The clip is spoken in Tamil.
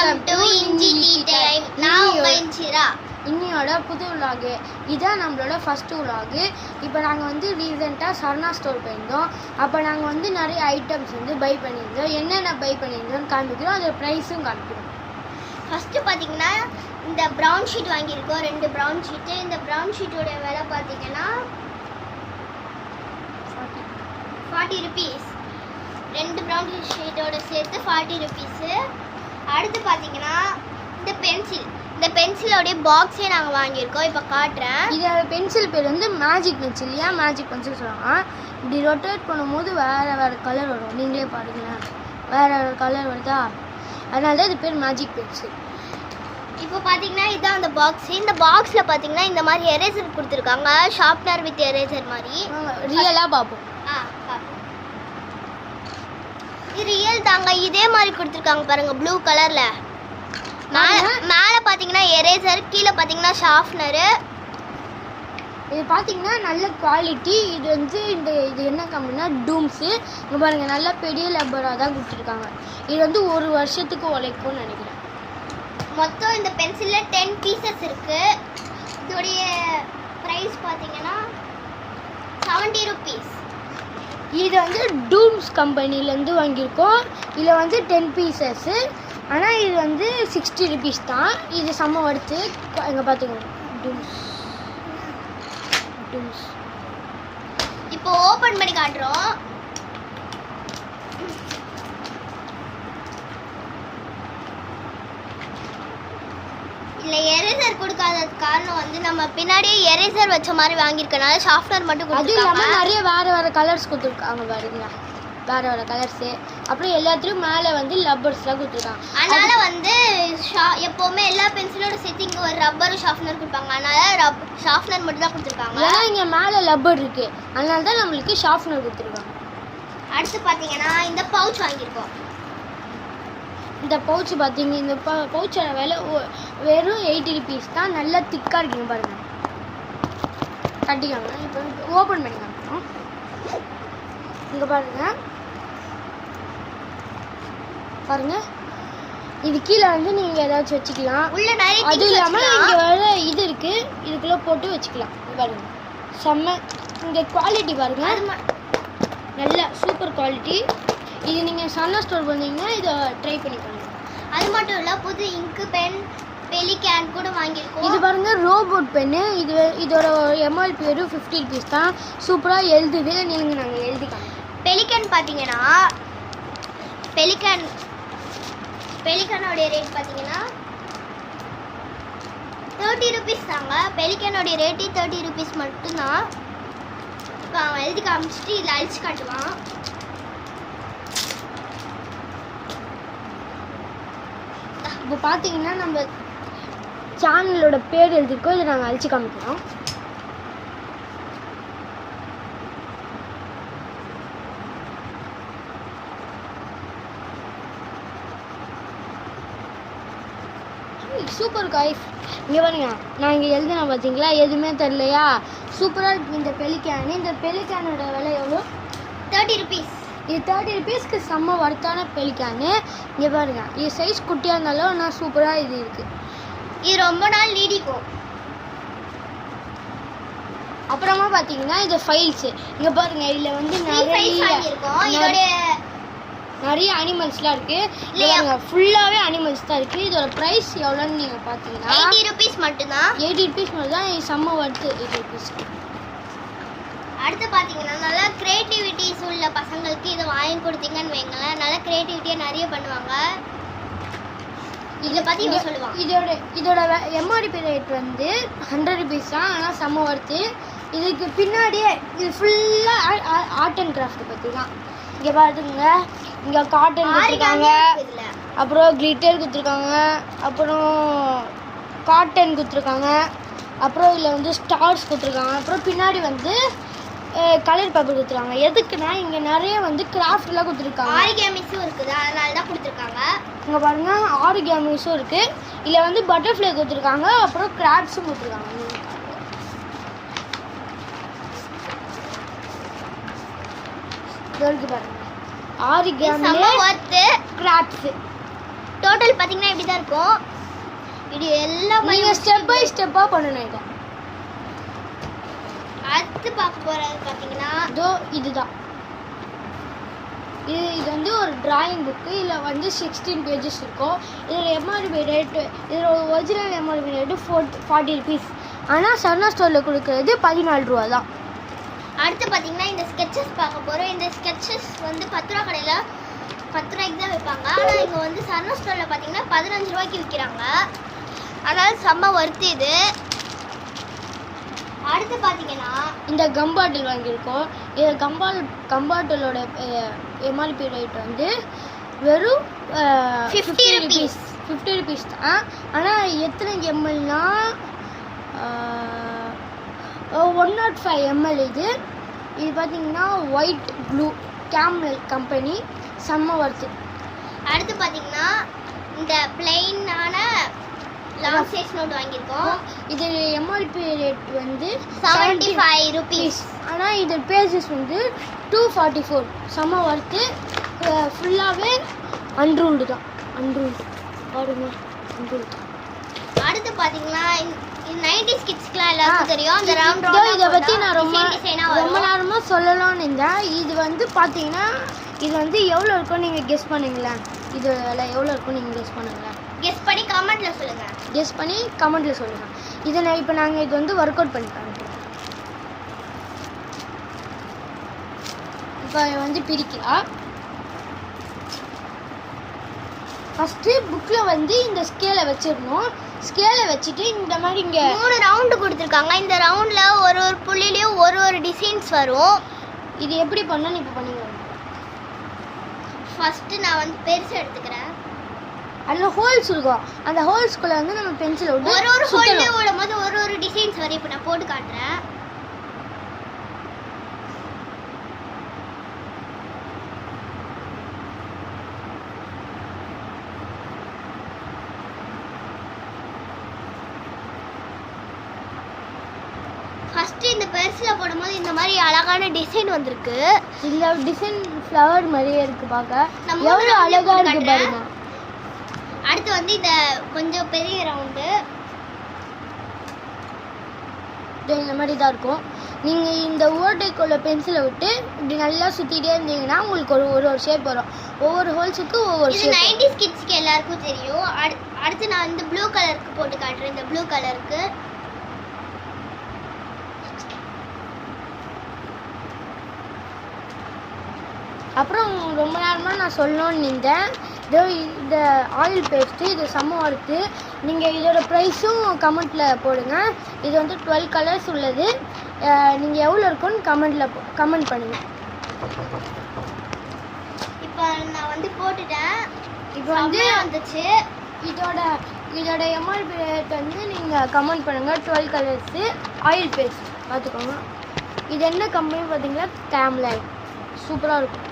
வெல்கம் டு இஞ்சி டீ டைம். நான் உங்க இஞ்சிரா. இன்னியோட புது விலாகு இதான் நம்மளோட ஃபஸ்ட்டு விலாகு. இப்போ நாங்கள் வந்து ரீசெண்டாக சரணா ஸ்டோர் போயிருந்தோம். அப்போ நாங்கள் வந்து நிறைய ஐட்டம்ஸ் வந்து பை பண்ணியிருந்தோம். என்னென்ன பை பண்ணியிருந்தோம்னு காமிக்கிறோம், அதோட ப்ரைஸும் காமிக்கிறோம். ஃபஸ்ட்டு பார்த்தீங்கன்னா இந்த ப்ரௌன் ஷீட் வாங்கியிருக்கோம், 2 ப்ரௌன் ஷீட்டு. இந்த ப்ரௌன் ஷீட்டோட விலை பார்த்தீங்கன்னா 40 ருபீஸ். 2 ப்ரௌன் ஷீட்டோட சேர்த்து 40 ருபீஸு. அடுத்து பார்த்தீங்கன்னா இந்த பென்சிலோடைய பாக்ஸே நாங்கள் வாங்கியிருக்கோம். இப்போ காட்டுறேன். இதோட பென்சில் பேர் வந்து மேஜிக் பென்சில். ஏன் மேஜிக் பென்சில் சொல்லுவாங்க, இப்படி ரொட்டேட் பண்ணும்போது வேறு கலர் வரும். நீங்களே பாருங்களேன், வேறு கலர் வருதா, அதனால தான் இது பேர் மேஜிக் பென்சில். இப்போ பார்த்தீங்கன்னா இதுதான் அந்த பாக்ஸு. இந்த பாக்ஸில் பார்த்தீங்கன்னா இந்த மாதிரி எரேசர் கொடுத்துருக்காங்க, ஷார்ப்னர் வித் எரேசர் மாதிரி. ரியலாக பார்ப்போம். இது ரியல் தாங்க. இதே மாதிரி கொடுத்துருக்காங்க பாருங்க, ப்ளூ கலர்ல. மேலே பார்த்தீங்கன்னா எரேசர், கீழே பார்த்தீங்கன்னா ஷார்ப்னரு. இது பார்த்தீங்கன்னா நல்ல குவாலிட்டி. இது வந்து இது என்ன கம்பெனினா டூம்ஸு. இங்கே பாருங்கள், நல்ல பெரிய லப்பராக தான் கொடுத்துருக்காங்க. இது வந்து 1 வருஷத்துக்கு உழைக்கும்னு நினைக்கிறேன். மொத்தம் இந்த பென்சிலில் 10 பீசஸ் இருக்குது. இதோடைய ப்ரைஸ் பார்த்தீங்கன்னா 70 ருபீஸ். இது வந்து டூம்ஸ் கம்பெனிலேருந்து வாங்கியிருக்கோம். இதில் வந்து 10 பீசஸ்ஸு. ஆனால் இது வந்து 60 ருபீஸ் தான். இது செம்ம வருது. எங்கே பார்த்துக்கோங்க, டூம்ஸ். இப்போ ஓப்பன் பண்ணி காட்டுறோம். இல்லை எரேசர் கொடுக்காத காரணம் வந்து நம்ம பின்னாடியே எரேசர் வச்ச மாதிரி வாங்கியிருக்கனால ஷார்ப்னர் மட்டும் கொடுத்துருக்காங்க. அது இல்லாமல் நிறைய வேறு கலர்ஸ் கொடுத்துருக்காங்க பாருங்க, வேறு கலர்ஸு. அப்புறம் எல்லாத்துலேயும் மேலே வந்து லப்பர்ஸ்லாம் கொடுத்துருக்காங்க. அதனால வந்து எப்போவுமே எல்லா பென்சிலோட சேர்த்து இங்கே ஒரு ரப்பரும் ஷார்ப்னர் கொடுப்பாங்க. அதனால ஷார்ப்னர் மட்டும் தான் கொடுத்துருக்காங்க. ஏன்னா இங்கே மேலே லப்பர் இருக்குது, அதனால தான் நம்மளுக்கு ஷார்ப்னர் கொடுத்துருக்காங்க. அடுத்து பார்த்தீங்கன்னா இந்த பவுச் வாங்கியிருக்கோம். இந்த பவுச்சு பார்த்தீங்க, இந்த பவுச்சோட விலை வெறும் 80 ருபீஸ் தான். நல்லா திக்காக இருக்குங்க பாருங்கள். கட்டிக்காங்க. இப்போ ஓப்பன் பண்ணி காமிக்கிறோம். இங்கே பாருங்கள், இது கீழே வந்து நீங்கள் ஏதாச்சும் வச்சுக்கலாம். அதுவும் இல்லாமல் இங்கே வர இது இருக்குது, இதுக்குள்ளே போட்டு வச்சுக்கலாம். பாருங்க, செம்ம. இங்கே குவாலிட்டி பாருங்கள், நல்ல சூப்பர் குவாலிட்டி. இது நீங்கள் சன்னா ஸ்டோர் வந்தீங்கன்னா இதை ட்ரை பண்ணி பாருங்க. அது மட்டும் இல்லை, புது இங்கு பென், பெலிகேன் கூட வாங்கியிருக்கோம். இது பாருங்கள், ரோபோட் பென்னு. இதோட எம்ஆர்பி வெறும் 50 ருபீஸ் தான். சூப்பராக எழுதுது. நீங்கள் நாங்கள் எழுதிக்காங்க. பெலிகேன் பார்த்தீங்கன்னா பெலிகேனோடைய ரேட் பார்த்தீங்கன்னா 30 ருபீஸ் தாங்க. பெலிகேனோடைய ரேட்டு 30 ருபீஸ் மட்டும்தான். இப்போ அவன் எழுதி காமிச்சிட்டு இதில் அழிச்சு காட்டுவான். இப்போ பார்த்தீங்கன்னா நம்ம சேனலோட பேர் எழுதிருக்கோம். இதை நாங்கள் அழிச்சு காமிக்கிறோம். Super guys. இங்கே பாருங்க, நான் இங்கே எழுதினா பார்த்தீங்களா, எதுவுமே தெரியலையா, சூப்பராக இருக்குது இந்த பெலிகேனு. இந்த பெலிகேனோட விலை எவ்வளோ? 30 ருபீஸ். இது 30 ருபீஸ்க்கு செம்ம வர்த்தான பெலிகேனு. இங்கே பாருங்க, இது சைஸ் குட்டியாக இருந்தாலும் ஆனால் சூப்பராக இது இருக்குது. இது ரொம்ப நாள் நீடிக்கும். அப்புறமா பார்த்தீங்கன்னா இது ஃபைல்ஸு. இங்கே பாருங்க, இதில் வந்து நிறைய அனிமல்ஸ்லாம் இருக்குது. ஃபுல்லாகவே அனிமல்ஸ் தான் இருக்குது. இதோட ப்ரைஸ் எவ்வளோன்னு நீங்கள் பார்த்தீங்கன்னா 80 ருபீஸ் மட்டும்தான். 80 ருபீஸ் மட்டும் தான். இது செம்ம வருது 80 ருபீஸ். அடுத்து பார்த்தீங்கன்னா நல்லா க்ரியேட்டிவிட்டிஸ் உள்ள பசங்களுக்கு இதை வாங்கி கொடுத்தீங்கன்னு வைங்களேன், நல்லா க்ரியேட்டிவிட்டியாக நிறைய பண்ணுவாங்க. இதை பற்றி இவங்க சொல்லுவாங்க. இதோட எம்ஆர்பி ரேட் வந்து 100 ருபீஸ் தான். ஆனால் செம்ம வருது. இதுக்கு பின்னாடியே இது ஃபுல்லாக ஆர்ட் அண்ட் கிராஃப்ட் பற்றி தான். இங்கே பாருங்க, இங்கே காட்டன் கொடுத்துருக்காங்க, அப்புறம் கிளிட்டர் கொடுத்துருக்காங்க, அப்புறம் காட்டன் கொடுத்துருக்காங்க, அப்புறம் இதில் வந்து ஸ்டார்ஸ் கொடுத்துருக்காங்க, அப்புறம் பின்னாடி வந்து கலர் பேப்பர் கொடுத்துருக்காங்க. எதுக்குன்னா இங்கே நிறைய வந்து கிராஃப்ட்லாம் கொடுத்துருக்காங்க. ஆரிகேமிஸும் இருக்குது, அதனால தான் கொடுத்துருக்காங்க. இங்கே பாருங்கள், ஆரிகேமிஸும் இருக்குது. இதில் வந்து பட்டர்ஃப்ளை கொடுத்துருக்காங்க, அப்புறம் கிராப்ஸும் கொடுத்துருக்காங்க. பாருங்க, ஆரிகேமிலே கிராப்ஸ் டோட்டல் பார்த்தீங்கன்னா இப்படி தான் இருக்கும். இது எல்லாம் நீங்கள் ஸ்டெப் பை ஸ்டெப்பாக பண்ணணும் இதை. அடுத்து பார்க்க போகிறது பார்த்தீங்கன்னா இதோ இதுதான். இது வந்து ஒரு டிராயிங் புக்கு. இதில் வந்து 16 பேஜஸ் இருக்கும். இதில் எம்ஆர்பி ரேட்டு, இதில் ஒரிஜினல் எம்ஆர்பி ரேட்டு 40 ருபீஸ். ஆனால் சரணா ஸ்டோரில் கொடுக்குறது 14 ரூபா தான். அடுத்து பார்த்தீங்கன்னா இந்த ஸ்கெட்சஸ் பார்க்க போகிறோம். இந்த ஸ்கெட்சஸ் வந்து 10 ரூபா கடையில் 10 ரூபாய்க்கு தான் விற்பாங்க. ஆனால் இங்கே வந்து சரணா ஸ்டோரில் பார்த்தீங்கன்னா 15 ரூபாய்க்கு விற்கிறாங்க. அதனால் செம்ம ஒர்த்து இது. அடுத்து பார்த்தீங்கன்னா இந்த கம் பாட்டில் வாங்கியிருக்கோம். இது கம்பாட்டிலோட எம்ஆர்பி ரேட் வந்து வெறும் 50 rupees. 50 ருபீஸ் தான். ஆனால் எத்தனை எம்எல்னா 105 ml இது. இது பார்த்தீங்கன்னா ஒயிட் ப்ளூ கேமல் கம்பெனி, செம்ம ஒர்த்து. அடுத்து பார்த்தீங்கன்னா இந்த பிளெயினான லாங் சைஸ் நோட் வாங்கியிருக்கோம். இது எம்ஆர்பி ரேட் வந்து 75 rupees. ஆனால் இது பேஜஸ் வந்து 244. செம்ம ஒர்த்து. ஃபுல்லாகவே அன்ரூல்டு தான். அன்ரூல்டு பாருங்க, அன்ரூல்டு. அடுத்து பார்த்தீங்கன்னா 90s கிட்ஸ்க்குலாம் எல்லாருக்கும் தெரியும். அந்த ரவுண்ட் இதை பற்றி நான் ரொம்ப வரும். நேரமாக சொல்லலாம்னு இருந்தேன். இது வந்து பார்த்தீங்கன்னா இது வந்து எவ்வளோ இருக்கும் நீங்கள் கெஸ் பண்ணுங்களேன். இது எவ்வளோ இருக்கும் நீங்கள் கெஸ் பண்ணுங்களேன். கெஸ் பண்ணி கமெண்ட்ல சொல்லுங்க. கெஸ் பண்ணி கமெண்ட்டில் சொல்லுங்கள். இதை இப்போ நாங்கள் இது வந்து ஒர்க் அவுட் பண்ணி காமிக்கிறோம். இப்போ வந்து பிரிக்கலாம். ஃபஸ்ட்டு புக்கில் வந்து இந்த ஸ்கேலை வச்சிடணும். ஸ்கேலை வச்சுட்டு இந்த மாதிரி இங்கே 3 ரவுண்டு கொடுத்துருக்காங்க. இந்த ரவுண்டில் ஒரு புள்ளிலையும் ஒரு டிசைன்ஸ் வரும். இது எப்படி பண்ணணும் இப்போ பண்ணிக்கலாம். ஃபஸ்ட்டு நான் வந்து பெருசு எடுத்துக்கிறேன். அதில் ஹோல்ஸ் இருக்கும். அந்த ஹோல்ஸ்குள்ளே வந்து நம்ம பென்சில் விட்டு ஒரு ஹோல்லையும் விடும்போது ஒரு டிசைன்ஸ் வரும். இப்போ நான் போட்டு காட்டுறேன். ஃபர்ஸ்ட் இந்த பெருசில் போடும்போது இந்த மாதிரி அழகான டிசைன் வந்திருக்கு. இந்த டிசைன் ஃப்ளவர் மாதிரியே இருக்கு பார்க்க. நம்ம எவ்வளோ அழகா இருக்கு பாருங்க. அடுத்து வந்து இந்த கொஞ்சம் பெரிய ரவுண்டு இந்த மாதிரி தான் இருக்கும். நீங்கள் இந்த ஓட்டைக்குள்ள பென்சிலை விட்டு இப்படி நல்லா சுற்றிட்டே இருந்தீங்கன்னா உங்களுக்கு ஒரு ஷேப் வரும். ஒவ்வொரு ஹோல்ஸுக்கு ஒவ்வொரு இது ஷேப். 90s கிட்ஸ்க்கு எல்லாருக்கும் தெரியும். அடுத்து நான் இந்த ப்ளூ கலருக்கு போட்டு காட்டுறேன். இந்த ப்ளூ கலருக்கு அப்புறம் ரொம்ப நேரமாக நான் சொல்லணும்னு இருந்தேன். இதோ இந்த ஆயில் பேஸ்ட்டு இது செம்ம ஒர்த்து. நீங்கள் இதோட ப்ரைஸும் கமெண்ட்டில் போடுங்க. இது வந்து 12 கலர்ஸ் உள்ளது. நீங்கள் எவ்வளோ இருக்குன்னு கமெண்ட் பண்ணுங்கள். இப்போ நான் வந்து போட்டுட்டேன். இப்போ வந்து வந்துச்சு. இதோட எம்ஆர்பி ரேட் வந்து நீங்கள் கமெண்ட் பண்ணுங்கள். 12 கலர்ஸு ஆயில் பேஸ்ட் பார்த்துக்கோங்க. இது என்ன கம்பெனி பார்த்தீங்கன்னா கேம்லைன். சூப்பராக இருக்கும்.